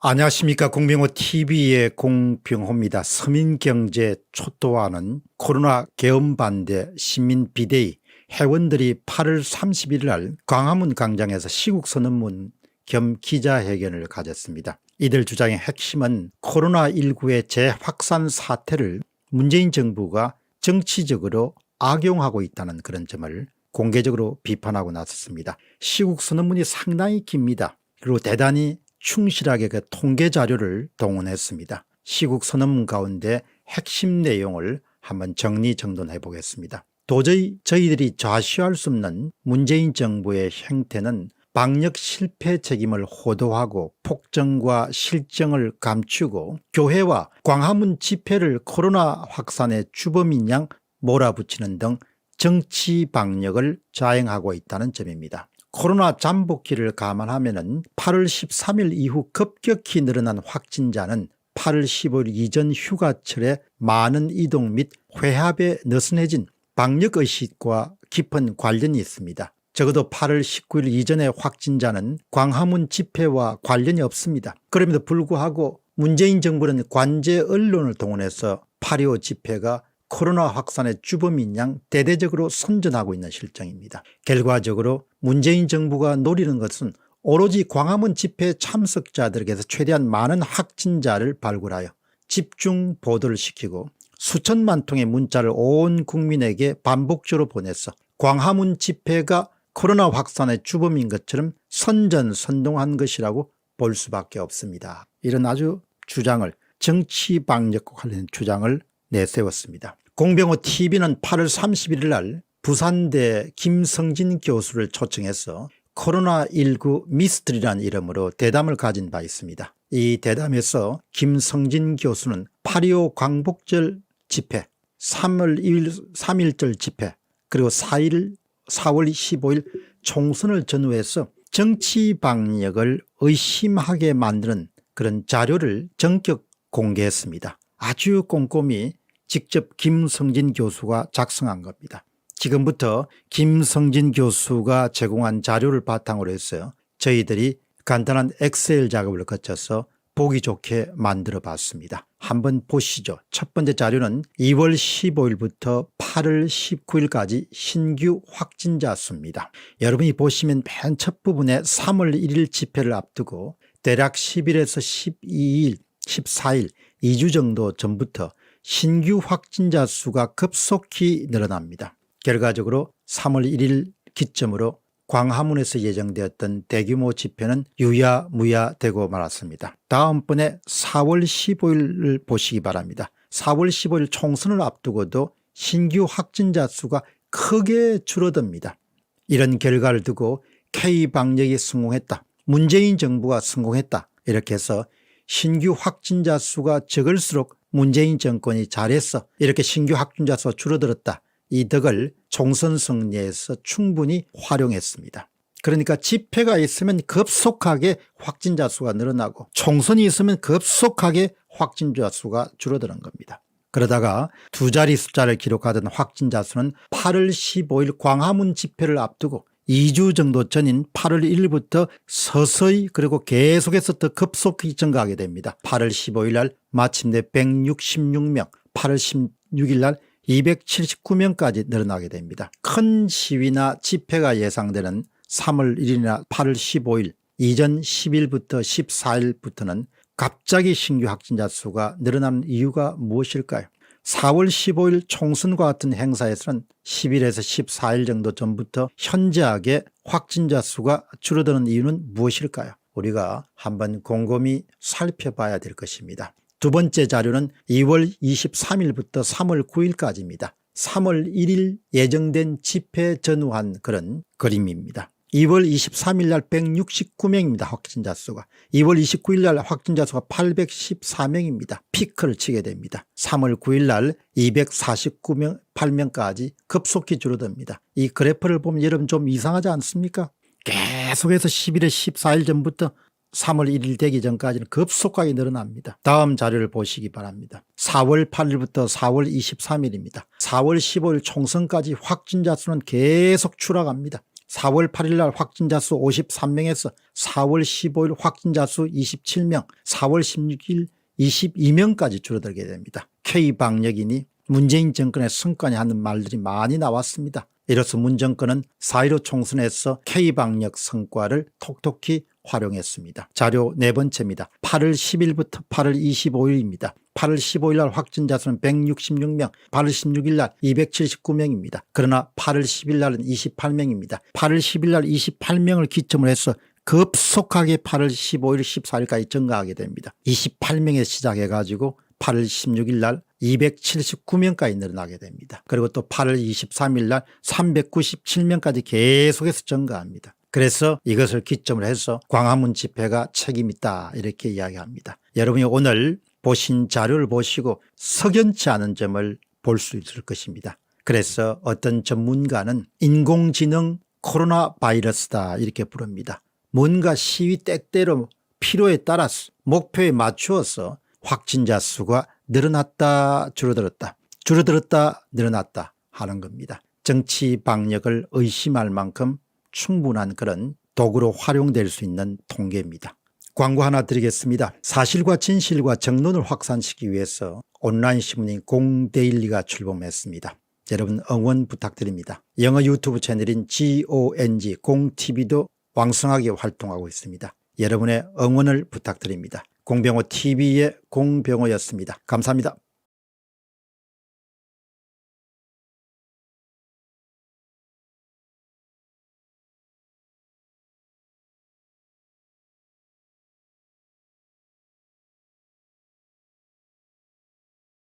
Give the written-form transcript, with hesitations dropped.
안녕하십니까. 공병호TV의 공병호입니다. 서민경제 초토화는 코로나 계엄반대 시민비대위 회원들이 8월 31일 날 광화문 광장에서 시국선언문 겸 기자회견을 가졌습니다. 이들 주장의 핵심은 코로나19의 재확산 사태를 문재인 정부가 정치적으로 악용하고 있다는 그런 점을 공개적으로 비판하고 나섰습니다. 시국선언문이 상당히 깁니다. 그리고 대단히 충실하게 그 통계 자료를 동원했습니다. 시국선언문 가운데 핵심 내용을 한번 정리정돈해 보겠습니다. 도저히 저희들이 좌시할 수 없는 문재인 정부의 행태는 방역 실패 책임을 호도하고 폭정과 실정을 감추고 교회와 광화문 집회를 코로나 확산의 주범인 양 몰아붙이는 등 정치 방역을 자행하고 있다는 점입니다. 코로나 잠복기를 감안하면 8월 13일 이후 급격히 늘어난 확진자는 8월 15일 이전 휴가철에 많은 이동 및 회합에 느슨해진 방역의식과 깊은 관련이 있습니다. 적어도 8월 19일 이전의 확진자는 광화문 집회와 관련이 없습니다. 그럼에도 불구하고 문재인 정부는 관제 언론을 동원해서 8.25 집회가 코로나 확산의 주범인 양 대대적으로 선전하고 있는 실정입니다. 결과적으로 문재인 정부가 노리는 것은 오로지 광화문 집회 참석자들에게서 최대한 많은 확진자를 발굴하여 집중 보도를 시키고 수천만 통의 문자를 온 국민에게 반복적으로 보내서 광화문 집회가 코로나 확산의 주범인 것처럼 선전선동한 것이라고 볼 수밖에 없습니다. 이런 아주 주장을 정치 방역과 관련된 주장을 내세웠습니다. 공병호TV는 8월 31일 날 부산대 김성진 교수를 초청해서 코로나19 미스터리라는 이름으로 대담을 가진 바 있습니다. 이 대담에서 김성진 교수는 8.25 광복절 집회, 3월 2일 3.1절 집회 그리고 4월 15일 총선을 전후해서 정치 방역을 의심하게 만드는 그런 자료를 전격 공개했습니다. 아주 꼼꼼히 직접 김성진 교수가 작성한 겁니다. 지금부터 김성진 교수가 제공한 자료를 바탕으로 해서 저희들이 간단한 엑셀 작업을 거쳐서 보기 좋게 만들어 봤습니다. 한번 보시죠. 첫 번째 자료는 2월 15일부터 8월 19일까지 신규 확진자 수입니다. 여러분이 보시면 맨 첫 부분에 3월 1일 집회를 앞두고 대략 10일에서 12일, 14일 2주 정도 전부터 신규 확진자 수가 급속히 늘어납니다. 결과적으로 3월 1일 기점으로 광화문에서 예정되었던 대규모 집회는 유야무야되고 말았습니다. 다음번에 4월 15일을 보시기 바랍니다. 4월 15일 총선을 앞두고도 신규 확진자 수가 크게 줄어듭니다. 이런 결과를 두고 K방역이 성공했다, 문재인 정부가 성공했다, 이렇게 해서 신규 확진자 수가 적을수록 문재인 정권이 잘했어, 이렇게 신규 확진자 수가 줄어들었다, 이 덕을 총선 승리에서 충분히 활용했습니다. 그러니까 집회가 있으면 급속하게 확진자 수가 늘어나고 총선이 있으면 급속하게 확진자 수가 줄어드는 겁니다. 그러다가 두 자리 숫자를 기록하던 확진자 수는 8월 15일 광화문 집회를 앞두고 2주 정도 전인 8월 1일부터 서서히 그리고 계속해서 더 급속히 증가하게 됩니다. 8월 15일 날 마침내 166명, 8월 16일 날 279명까지 늘어나게 됩니다. 큰 시위나 집회가 예상되는 3월 1일이나 8월 15일 이전 10일부터 14일부터는 갑자기 신규 확진자 수가 늘어나는 이유가 무엇일까요? 4월 15일 총선과 같은 행사에서는 10일에서 14일 정도 전부터 현저하게 확진자 수가 줄어드는 이유는 무엇일까요? 우리가 한번 곰곰이 살펴봐야 될 것입니다. 두 번째 자료는 2월 23일부터 3월 9일까지입니다. 3월 1일 예정된 집회 전후한 그런 그림입니다. 2월 23일 날 169명입니다. 확진자 수가. 2월 29일 날 확진자 수가 814명입니다. 피크를 치게 됩니다. 3월 9일 날 249명 8명까지 급속히 줄어듭니다. 이 그래프를 보면 여러분 좀 이상하지 않습니까? 계속해서 11월 14일 전부터 3월 1일 되기 전까지는 급속하게 늘어납니다. 다음 자료를 보시기 바랍니다. 4월 8일부터 4월 23일입니다. 4월 15일 총선까지 확진자 수는 계속 추락합니다. 4월 8일 날 확진자 수 53명에서 4월 15일 확진자 수 27명, 4월 16일 22명까지 줄어들게 됩니다. K방역이니 문재인 정권의 성과냐 하는 말들이 많이 나왔습니다. 이로써 문 정권은 4.15 총선에서 K방역 성과를 톡톡히 활용했습니다. 자료 네 번째입니다. 8월 10일부터 8월 25일입니다. 8월 15일 날 확진자 수는 166명, 8월 16일 날 279명입니다. 그러나 8월 10일 날은 28명입니다. 8월 10일 날 28명을 기점으로 해서 급속하게 8월 15일, 14일까지 증가하게 됩니다. 28명에 시작해 가지고 8월 16일 날 279명까지 늘어나게 됩니다. 그리고 또 8월 23일 날 397명까지 계속해서 증가합니다. 그래서 이것을 기점으로 해서 광화문 집회가 책임 있다 이렇게 이야기합니다. 여러분이 오늘 보신 자료를 보시고 석연치 않은 점을 볼 수 있을 것입니다. 그래서 어떤 전문가는 인공지능 코로나 바이러스다 이렇게 부릅니다. 뭔가 시위 때때로 필요에 따라서 목표에 맞추어서 확진자 수가 늘어났다 줄어들었다 줄어들었다 늘어났다 하는 겁니다. 정치 방역을 의심할 만큼 충분한 그런 도구로 활용될 수 있는 통계입니다. 광고 하나 드리겠습니다. 사실과 진실과 정론을 확산시키기 위해서 온라인 신문인 공데일리가 출범했습니다. 여러분 응원 부탁드립니다. 영어 유튜브 채널인 GONG 공TV도 왕성하게 활동하고 있습니다. 여러분의 응원을 부탁드립니다. 공병호 TV의 공병호였습니다. 감사합니다.